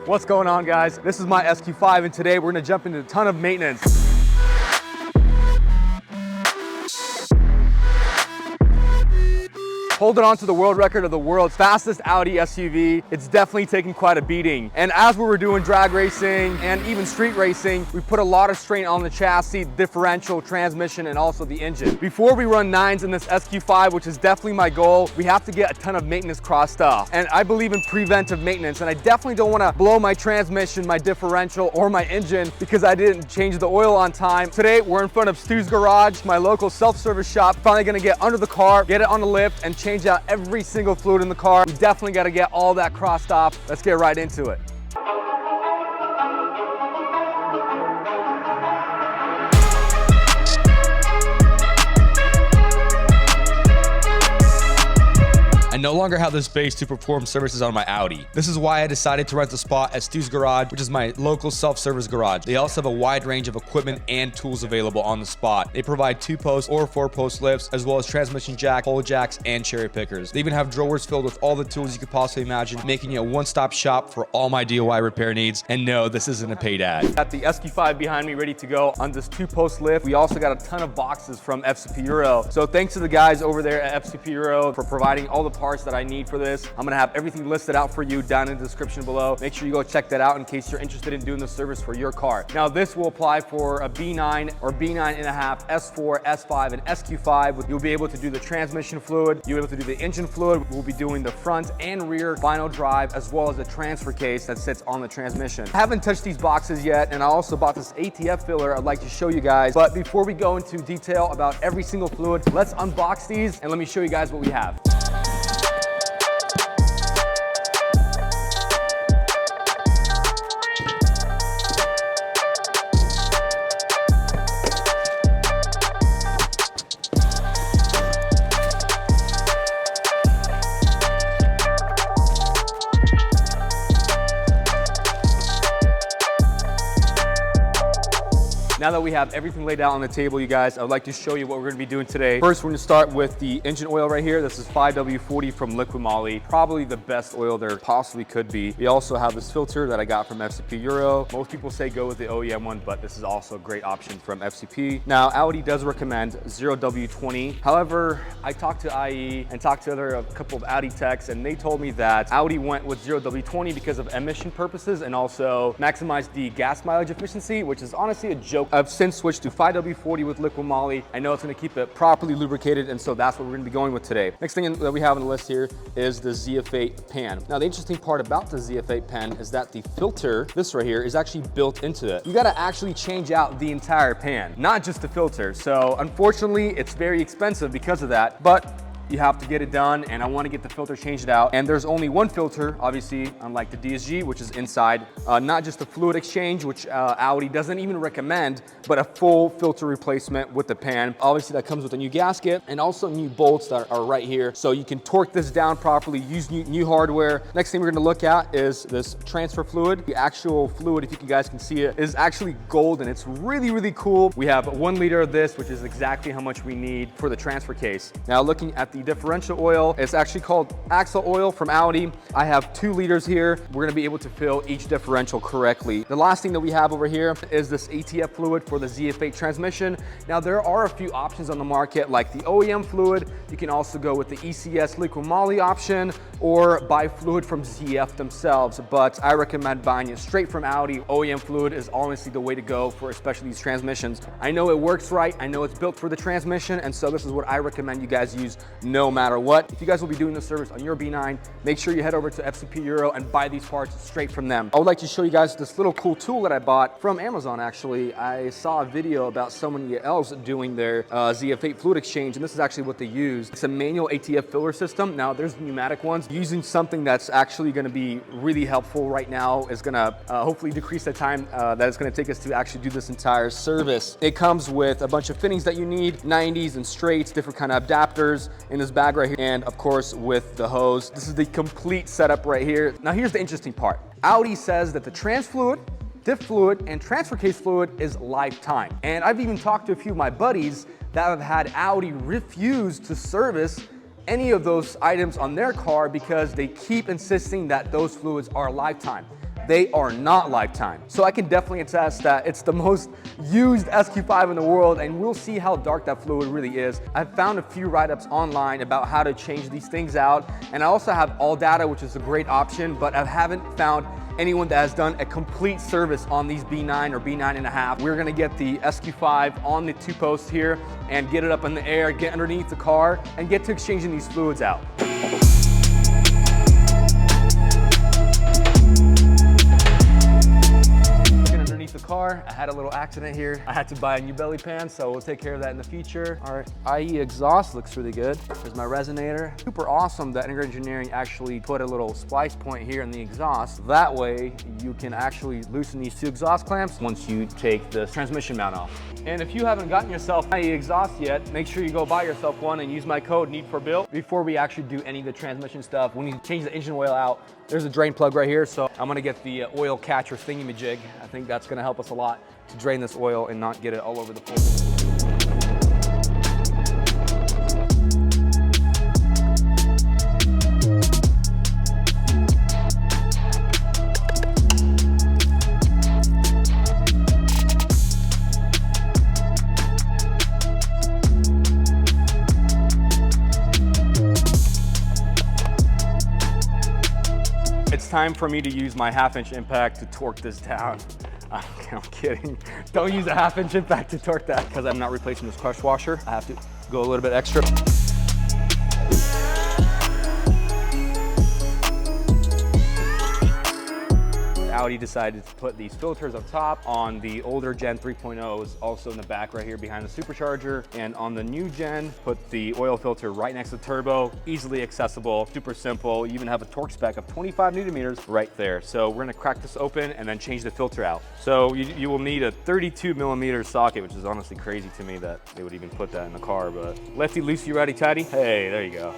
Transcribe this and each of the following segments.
What's going on, guys? This is my SQ5 and today we're gonna jump into a ton of maintenance. Holding on to the world record of the world's fastest Audi SUV, it's definitely taken quite a beating. And as we were doing drag racing and even street racing, we put a lot of strain on the chassis, differential, transmission, and also the engine. Before we run 9s in this SQ5, which is definitely my goal, we have to get a ton of maintenance crossed off. And I believe in preventive maintenance, and I definitely don't want to blow my transmission, my differential, or my engine because I didn't change the oil on time. Today, we're in front of Stu's Garage, my local self-service shop. Finally gonna get under the car, get it on the lift, and change out every single fluid in the car. We definitely got to get all that crossed off. Let's get right into it. I no longer have the space to perform services on my Audi. This is why I decided to rent a spot at Stu's Garage, which is my local self-service garage. They also have a wide range of equipment and tools available on the spot. They provide 2-post or 4-post lifts, as well as transmission jack, pole jacks, and cherry pickers. They even have drawers filled with all the tools you could possibly imagine, making it a one-stop shop for all my DIY repair needs. And no, this isn't a paid ad. Got the SQ5 behind me ready to go on this 2-post lift. We also got a ton of boxes from FCP Euro. So thanks to the guys over there at FCP Euro for providing all the parts that I need for this. I'm gonna have everything listed out for you down in the description below. Make sure you go check that out in case you're interested in doing the service for your car. Now this will apply for a B9 or B9.5, S4, S5, and SQ5. You'll be able to do the transmission fluid. You'll be able to do the engine fluid. We'll be doing the front and rear vinyl drive, as well as the transfer case that sits on the transmission. I haven't touched these boxes yet, and I also bought this ATF filler I'd like to show you guys. But before we go into detail about every single fluid, let's unbox these and let me show you guys what we have. Now that we have everything laid out on the table, you guys, I'd like to show you what we're gonna be doing today. First, we're gonna start with the engine oil right here. This is 5W40 from Liqui Moly. Probably the best oil there possibly could be. We also have this filter that I got from FCP Euro. Most people say go with the OEM one, but this is also a great option from FCP. Now, Audi does recommend 0W20. However, I talked to IE and talked to a couple of Audi techs, and they told me that Audi went with 0W20 because of emission purposes and also maximize the gas mileage efficiency, which is honestly a joke. I've since switched to 5W40 with Liqui Moly. I know it's gonna keep it properly lubricated, and so that's what we're gonna be going with today. Next thing that we have on the list here is the ZF8 pan. Now, the interesting part about the ZF8 pan is that the filter, this right here, is actually built into it. You gotta actually change out the entire pan, not just the filter. So unfortunately, it's very expensive because of that, but you have to get it done, and I want to get the filter changed out. And there's only one filter, obviously, unlike the DSG, which is inside. Not just a fluid exchange, which Audi doesn't even recommend, but a full filter replacement with the pan. Obviously, that comes with a new gasket and also new bolts that are right here. So you can torque this down properly, use new hardware. Next thing we're gonna look at is this transfer fluid. The actual fluid, if you guys can see it, is actually golden. It's really, really cool. We have 1 liter of this, which is exactly how much we need for the transfer case. Now, looking at the differential oil, it's actually called axle oil from Audi. I have 2 liters here. We're gonna be able to fill each differential correctly. The last thing that we have over here is this ATF fluid for the ZF8 transmission. Now, there are a few options on the market, like the OEM fluid. You can also go with the ECS Liqui Moly option or buy fluid from ZF themselves, but I recommend buying it straight from Audi. OEM fluid is honestly the way to go for especially these transmissions. I know it works right. I know it's built for the transmission, and so this is what I recommend you guys use no matter what. If you guys will be doing this service on your B9, make sure you head over to FCP Euro and buy these parts straight from them. I would like to show you guys this little cool tool that I bought from Amazon, actually. I saw a video about someone else doing their ZF8 fluid exchange, and this is actually what they use. It's a manual ATF filler system. Now, there's pneumatic ones. Using something that's actually gonna be really helpful right now is gonna hopefully decrease the time that it's gonna take us to actually do this entire service. It comes with a bunch of fittings that you need, 90s and straights, different kind of adapters in this bag right here, and of course with the hose. This is the complete setup right here. Now here's the interesting part. Audi says that the trans fluid, diff fluid, and transfer case fluid is lifetime. And I've even talked to a few of my buddies that have had Audi refuse to service any of those items on their car because they keep insisting that those fluids are lifetime. they are not lifetime. So I can definitely attest that it's the most used SQ5 in the world, and we'll see how dark that fluid really is. I've found a few write-ups online about how to change these things out, and I also have ALLDATA, which is a great option, but I haven't found anyone that has done a complete service on these B9 or B9.5. We're gonna get the SQ5 on the 2 posts here and get it up in the air, get underneath the car, and get to exchanging these fluids out. The car, I had a little accident here. I had to buy a new belly pan, so we'll take care of that in the future. Our IE exhaust looks really good. There's my resonator. Super awesome that Integrated Engineering actually put a little splice point here in the exhaust. That way you can actually loosen these 2 exhaust clamps once you take the transmission mount off. And if you haven't gotten yourself IE exhaust yet, make sure you go buy yourself one and use my code NEED4BUILT. Before we actually do any of the transmission stuff, when you change the engine oil out, there's a drain plug right here, so I'm gonna get the oil catcher thingy-majig. I think that's gonna help us a lot to drain this oil and not get it all over the place. It's time for me to use my 1/2-inch impact to torque this down. I'm kidding. Don't use a 1/2-inch impact to torque that because I'm not replacing this crush washer. I have to go a little bit extra. Audi decided to put these filters up top on the older Gen 3.0s, also in the back right here behind the supercharger. And on the new Gen, put the oil filter right next to the turbo, easily accessible, super simple. You even have a torque spec of 25 Newton meters right there. So we're gonna crack this open and then change the filter out. So you will need a 32 millimeter socket, which is honestly crazy to me that they would even put that in the car, but lefty loosey, righty tighty. Hey, there you go.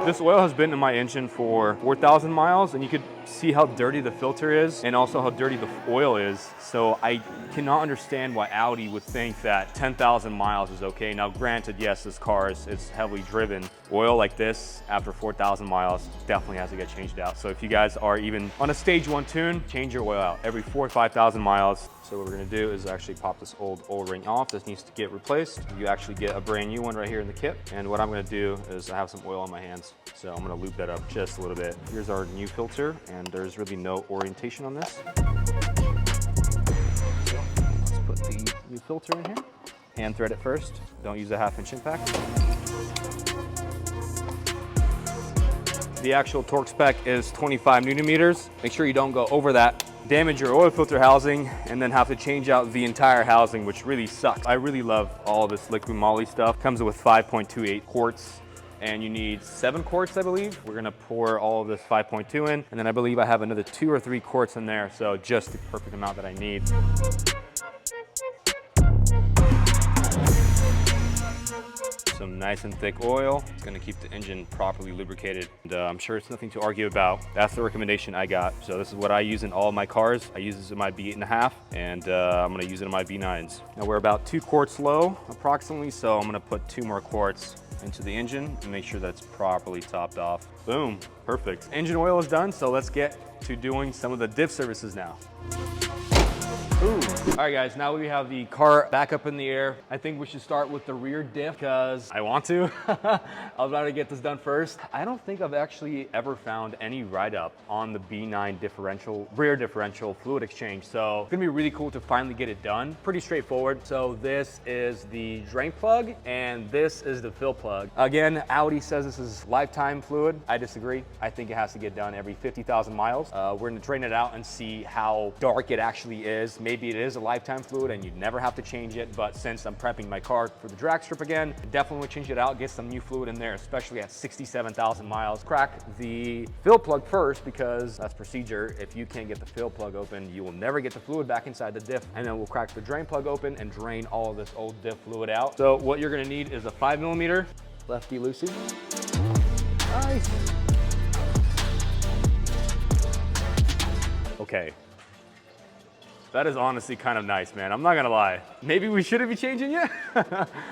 This oil has been in my engine for 4,000 miles, and you could see how dirty the filter is and also how dirty the oil is. So I cannot understand why Audi would think that 10,000 miles is okay. Now granted, yes, this car is heavily driven. Oil like this after 4,000 miles definitely has to get changed out. So if you guys are even on a stage 1 tune, change your oil out every 4,000 to 5,000 miles. So what we're gonna do is actually pop this old O-ring off. This needs to get replaced. You actually get a brand new one right here in the kit. And what I'm gonna do is I have some oil on my hands, so I'm gonna lube that up just a little bit. Here's our new filter, and there's really no orientation on this. So let's put the new filter in here. Hand thread it first. Don't use a 1/2-inch impact. The actual torque spec is 25 Newton meters. Make sure you don't go over that, damage your oil filter housing, and then have to change out the entire housing, which really sucks. I really love all of this liquid moly stuff. Comes with 5.28 quarts, and you need 7 quarts, I believe. We're gonna pour all of this 5.2 in, and then I believe I have another 2 or 3 quarts in there, so just the perfect amount that I need. Some nice and thick oil. It's gonna keep the engine properly lubricated. And I'm sure it's nothing to argue about. That's the recommendation I got. So this is what I use in all of my cars. I use this in my B8.5, and I'm gonna use it in my B9s. Now we're about 2 quarts low, approximately, so I'm gonna put 2 more quarts into the engine and make sure that's properly topped off. Boom, perfect. Engine oil is done, so let's get to doing some of the diff services now. Ooh. All right guys, now we have the car back up in the air. I think we should start with the rear diff because I want to. I was about to get this done first. I don't think I've actually ever found any write-up on the B9 differential, rear differential fluid exchange. So it's gonna be really cool to finally get it done. Pretty straightforward. So this is the drain plug and this is the fill plug. Again, Audi says this is lifetime fluid. I disagree. I think it has to get done every 50,000 miles. We're gonna drain it out and see how dark it actually is. Maybe it is a lifetime fluid and you'd never have to change it, but since I'm prepping my car for the drag strip again, definitely would change it out, get some new fluid in there, especially at 67,000 miles. Crack the fill plug first because that's procedure. If you can't get the fill plug open, you will never get the fluid back inside the diff, and then we'll crack the drain plug open and drain all of this old diff fluid out. So what you're gonna need is a 5mm lefty loosey. Nice. Okay. That is honestly kind of nice, man. I'm not gonna lie. Maybe we shouldn't be changing it?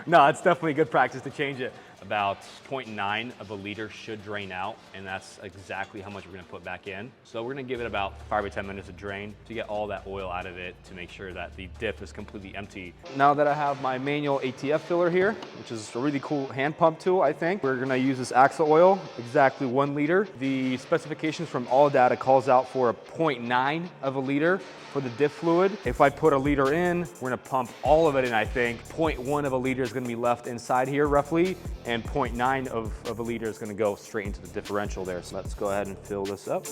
No, it's definitely good practice to change it. about 0.9 of a liter should drain out, and that's exactly how much we're gonna put back in. So we're gonna give it about 5 or 10 minutes of drain to get all that oil out of it, to make sure that the diff is completely empty. Now that I have my manual ATF filler here, which is a really cool hand pump tool, I think, we're gonna use this axle oil, exactly 1 liter. The specifications from ALLDATA calls out for a 0.9 of a liter for the diff fluid. If I put a liter in, we're gonna pump all of it in, I think. 0.1 of a liter is gonna be left inside here roughly, and 0.9 of a liter is gonna go straight into the differential there. So let's go ahead and fill this up.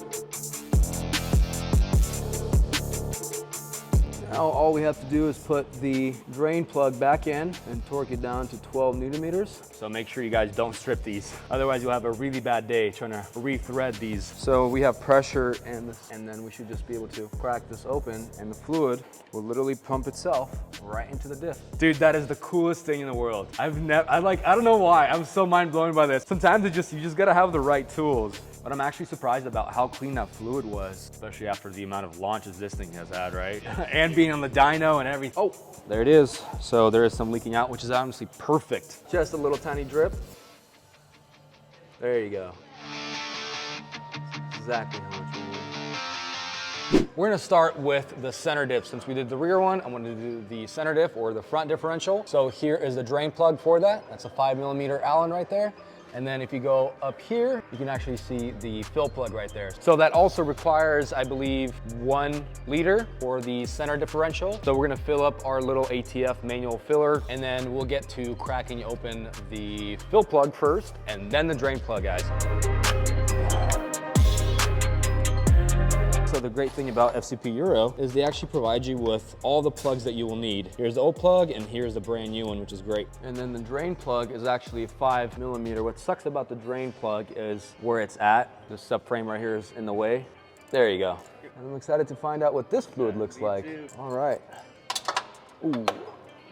Now all we have to do is put the drain plug back in and torque it down to 12 Newton meters. So make sure you guys don't strip these. Otherwise you'll have a really bad day trying to re-thread these. So we have pressure and then we should just be able to crack this open and the fluid will literally pump itself right into the diff. Dude, that is the coolest thing in the world. I don't know why, I'm so mind blown by this. Sometimes you just gotta have the right tools. But I'm actually surprised about how clean that fluid was, especially after the amount of launches this thing has had, right? And being on the dyno and everything. Oh, there it is. So there is some leaking out, which is honestly perfect. Just a little tiny drip. There you go. Exactly how much you need. We're gonna start with the center diff. Since we did the rear one, I'm gonna do the center diff or the front differential. So here is the drain plug for that. That's a 5mm Allen right there. And then if you go up here, you can actually see the fill plug right there. So that also requires, I believe, 1 liter for the center differential. So we're gonna fill up our little ATF manual filler, and then we'll get to cracking open the fill plug first, and then the drain plug, guys. So the great thing about FCP Euro is they actually provide you with all the plugs that you will need. Here's the old plug and here's the brand new one, which is great. And then the drain plug is actually 5mm. What sucks about the drain plug is where it's at. The subframe right here is in the way. There you go. And I'm excited to find out what this fluid looks like. All right. Ooh.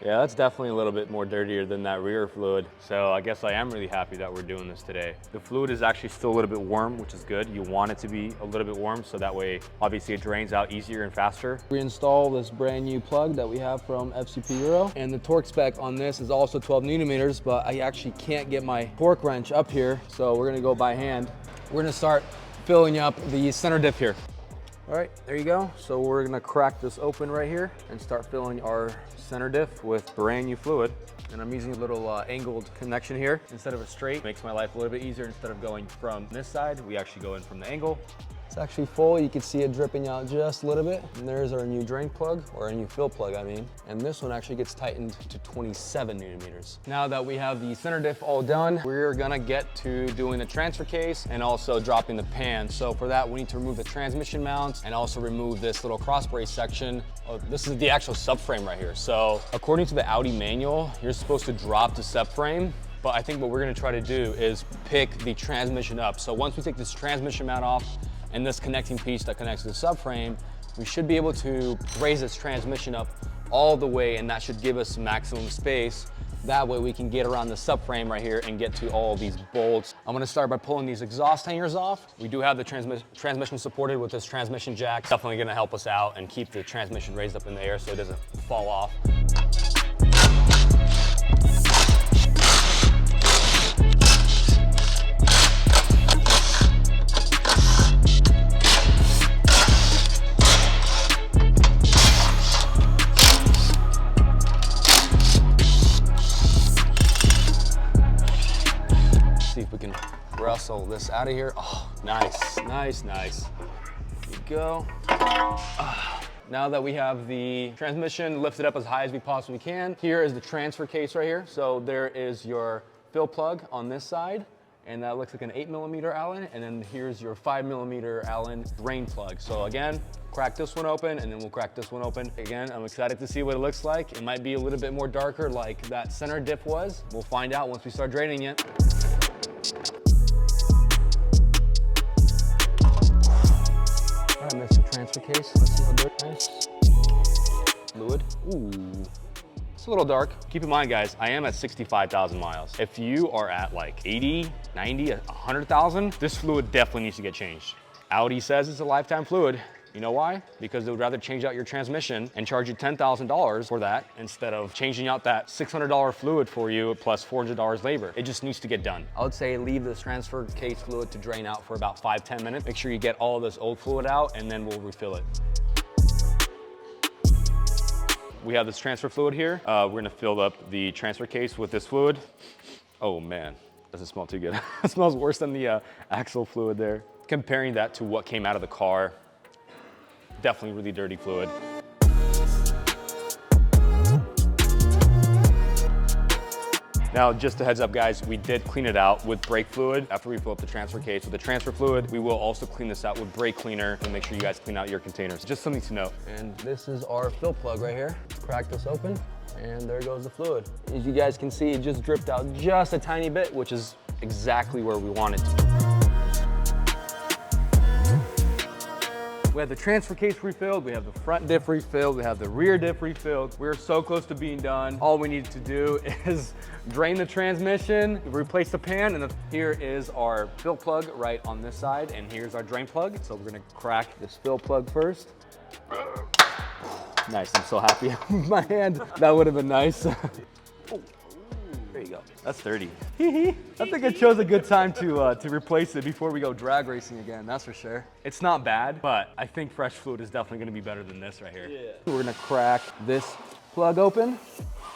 Yeah, that's definitely a little bit more dirtier than that rear fluid. So I guess I am really happy that we're doing this today. The fluid is actually still a little bit warm, which is good. You want it to be a little bit warm so that way, obviously it drains out easier and faster. We install this brand new plug that we have from FCP Euro. And the torque spec on this is also 12 Newton meters, but I actually can't get my torque wrench up here. So we're gonna go by hand. We're gonna start filling up the center diff here. All right, there you go. So we're gonna crack this open right here and start filling our center diff with brand new fluid. And I'm using a little angled connection here instead of a straight. Makes my life a little bit easier. Instead of going from this side, we actually go in from the angle. It's actually full. You can see it dripping out just a little bit. And there's our new drain plug, or our new fill plug, I mean. And this one actually gets tightened to 27 Newton meters. Now that we have the center diff all done, we're gonna get to doing the transfer case and also dropping the pan. So for that, we need to remove the transmission mounts and also remove this little cross brace section. Oh, this is the actual subframe right here. So according to the Audi manual, you're supposed to drop the subframe. But I think what we're gonna try to do is pick the transmission up. So once we take this transmission mount off, and this connecting piece that connects to the subframe, we should be able to raise this transmission up all the way, and that should give us maximum space. That way we can get around the subframe right here and get to all these bolts. I'm gonna start by pulling these exhaust hangers off. We do have the transmission supported with this transmission jack. Definitely gonna help us out and keep the transmission raised up in the air so it doesn't fall off. See if we can wrestle this out of here. Oh, nice, nice, nice. There you go. Now that we have the transmission lifted up as high as we possibly can, here is the transfer case right here. So there is your fill plug on this side, and that looks like an 8mm Allen, and then here's your 5mm Allen drain plug. So again, crack this one open, and then we'll crack this one open. Again, I'm excited to see what it looks like. It might be a little bit more darker like that center diff was. We'll find out once we start draining it. I missed the transfer case. Let's see how dark. Nice. Fluid. Ooh. It's a little dark. Keep in mind, guys, I am at 65,000 miles. If you are at like 80, 90, 100,000, this fluid definitely needs to get changed. Audi says it's a lifetime fluid. You know why? Because they would rather change out your transmission and charge you $10,000 for that instead of changing out that $600 fluid for you plus $400 labor. It just needs to get done. I would say leave this transfer case fluid to drain out for about 5-10 minutes. Make sure you get all this old fluid out and then we'll refill it. We have this transfer fluid here. We're gonna fill up the transfer case with this fluid. Oh man, doesn't smell too good. It smells worse than the axle fluid there. Comparing that to what came out of the car, definitely really dirty fluid. Now, just a heads up guys, we did clean it out with brake fluid after we fill up the transfer case. With the transfer fluid, we will also clean this out with brake cleaner and make sure you guys clean out your containers. Just something to note. And this is our fill plug right here. Crack this open and there goes the fluid. As you guys can see, it just dripped out just a tiny bit, which is exactly where we want it to. We have the transfer case refilled, we have the front diff refilled, we have the rear diff refilled. We're so close to being done. All we need to do is drain the transmission, replace the pan, and then here is our fill plug right on this side, and here's our drain plug. So we're gonna crack this fill plug first. Nice, I'm so happy with my hand. That would have been nice. There you go. That's 30. I think I chose a good time to replace it before we go drag racing again, that's for sure. It's not bad, but I think fresh fluid is definitely gonna be better than this right here. Yeah. We're gonna crack this plug open.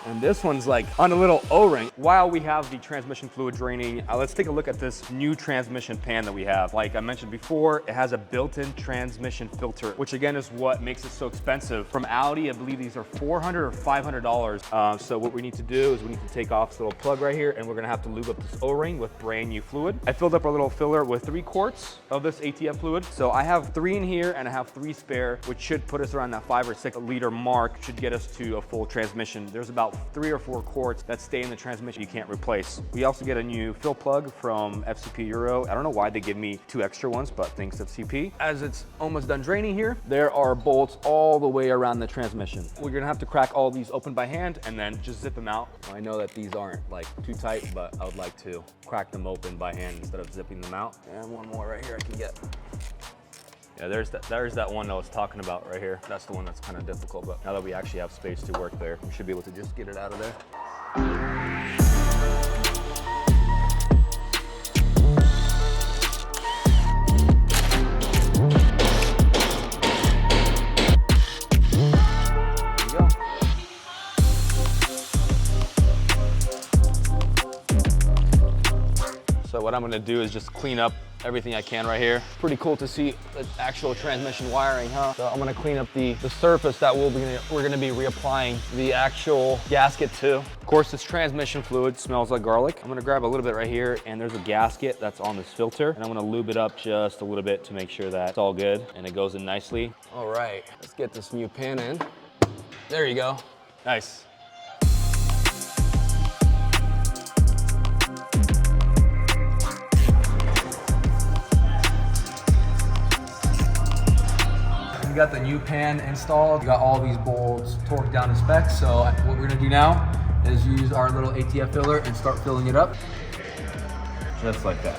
And this one's like on a little O-ring. While we have the transmission fluid draining, let's take a look at this new transmission pan that we have. Like I mentioned before, it has a built-in transmission filter, which again is what makes it so expensive. From Audi, I believe these are $400 or $500. So what we need to do is we need to take off this little plug right here and we're gonna have to lube up this O-ring with brand new fluid. I filled up our little filler with 3 quarts of this ATF fluid. So I have 3 in here and I have 3 spare, which should put us around that 5 or 6 liter mark, should get us to a full transmission. There's about 3 or 4 quarts that stay in the transmission you can't replace. We also get a new fill plug from FCP Euro. I don't know why they give me 2 extra ones, but thanks FCP. As it's almost done draining here, there are bolts all the way around the transmission. We're gonna have to crack all these open by hand and then just zip them out. I know that these aren't like too tight, but I would like to crack them open by hand instead of zipping them out. And one more right here I can get. Yeah, there's that one I was talking about right here. That's the one that's kind of difficult, but now that we actually have space to work there, we should be able to just get it out of there. So what I'm gonna do is just clean up everything I can right here. Pretty cool to see the actual transmission wiring, huh? So I'm gonna clean up the surface that we're gonna be reapplying the actual gasket to. Of course, this transmission fluid smells like garlic. I'm gonna grab a little bit right here, and there's a gasket that's on this filter, and I'm gonna lube it up just a little bit to make sure that it's all good and it goes in nicely. All right, let's get this new pan in. There you go. Nice. We got the new pan installed. We got all these bolts torqued down to specs. So what we're gonna do now is use our little ATF filler and start filling it up. Just like that.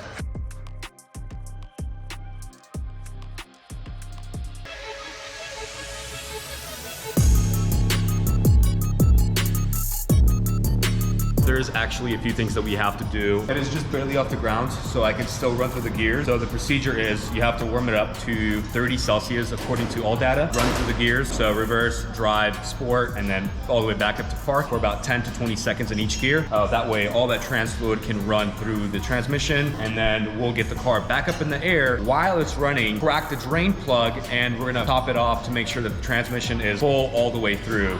There's actually a few things that we have to do. It is just barely off the ground, so I can still run through the gears. So the procedure is you have to warm it up to 30 Celsius according to ALLDATA. Run it through the gears, so reverse, drive, sport, and then all the way back up to park for about 10 to 20 seconds in each gear. That way all that trans fluid can run through the transmission, and then we'll get the car back up in the air. While it's running, crack the drain plug, and we're gonna top it off to make sure that the transmission is full all the way through.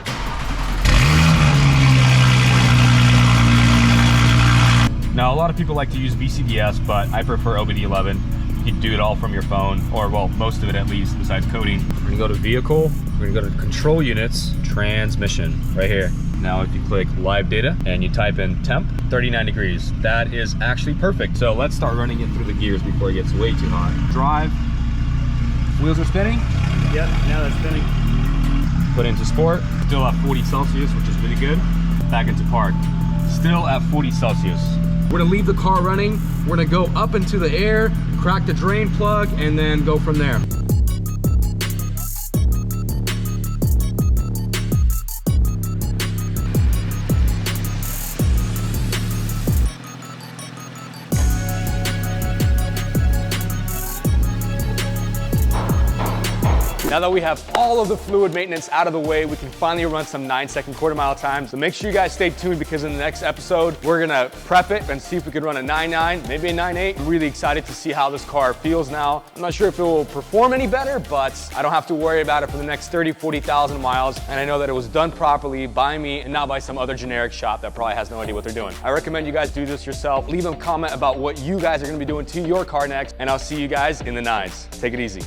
Now, a lot of people like to use VCDS, but I prefer OBD11. You can do it all from your phone, or well, most of it at least, besides coding. We're gonna go to vehicle, we're gonna go to control units, transmission, right here. Now, if you click live data and you type in temp, 39 degrees. That is actually perfect. So let's start running it through the gears before it gets way too hot. Drive, wheels are spinning. Yep, now they're spinning. Put into sport, still at 40 Celsius, which is really good. Back into park, still at 40 Celsius. We're gonna leave the car running. We're gonna go up into the air, crack the drain plug, and then go from there. Now that we have all of the fluid maintenance out of the way, we can finally run some 9-second quarter-mile times. So make sure you guys stay tuned, because in the next episode, we're gonna prep it and see if we can run a 9.9, maybe a 9.8. I'm really excited to see how this car feels now. I'm not sure if it will perform any better, but I don't have to worry about it for the next 30, 40,000 miles. And I know that it was done properly by me and not by some other generic shop that probably has no idea what they're doing. I recommend you guys do this yourself. Leave a comment about what you guys are gonna be doing to your car next, and I'll see you guys in the 9s. Take it easy.